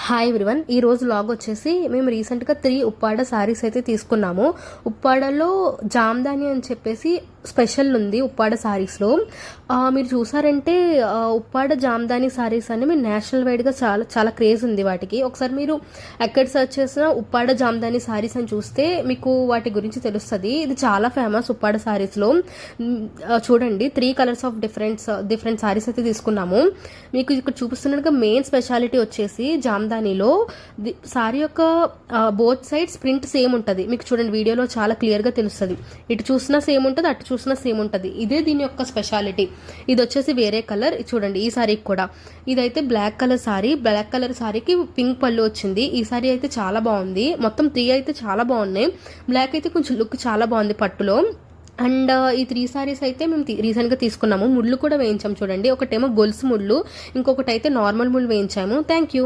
Hi everyone, ఈ రోజు log వచ్చేసి మేము రీసెంట్గా 3 ఉప్పాడ శారీస్ అయితే తీసుకున్నాము. ఉప్పాడలో జామ్దాని అని చెప్పేసి స్పెషల్ ఉంది ఉప్పాడ శారీస్లో. మీరు చూసారంటే ఉప్పాడ జామ్దాని శారీస్ అని మీరు నేషనల్ వైడ్గా చాలా చాలా క్రేజ్ ఉంది వాటికి. ఒకసారి మీరు ఎక్కడ సెర్చ్ చేసినా ఉప్పాడ జామ్దాని శారీస్ అని చూస్తే మీకు వాటి గురించి తెలుస్తుంది. ఇది చాలా ఫేమస్ ఉప్పాడ శారీస్లో. చూడండి, 3 కలర్స్ ఆఫ్ డిఫరెంట్ శారీస్ అయితే తీసుకున్నాము. మీకు ఇక్కడ చూపిస్తున్నట్టుగా మెయిన్ స్పెషాలిటీ వచ్చేసి జామ్దానిలో సారీ యొక్క బోత్ సైడ్స్ ప్రింట్ సేమ్ ఉంటుంది. మీకు చూడండి, వీడియోలో చాలా క్లియర్గా తెలుస్తుంది. ఇటు చూసినా సేమ్ ఉంటుంది, అటు చూసినా సేమ్ ఉంటుంది. ఇదే దీని యొక్క స్పెషాలిటీ. ఇది వచ్చేసి వేరే కలర్. చూడండి, ఈ సారీకి కూడా ఇదైతే black colour sari. Black colour సారీకి పింక్ పళ్ళు వచ్చింది. ఈ సారీ అయితే చాలా బాగుంది. మొత్తం 3 అయితే చాలా బాగున్నాయి. బ్లాక్ అయితే కొంచెం లుక్ చాలా బాగుంది పట్టులో. అండ్ ఈ 3 సారీస్ అయితే మేము రీసెంట్గా తీసుకున్నాము. ముళ్ళు కూడా వేయించాము. చూడండి, ఒకటేమో గొలుసు ముళ్ళు, ఇంకొకటి అయితే నార్మల్ ముళ్ళు వేయించాము. Thank you.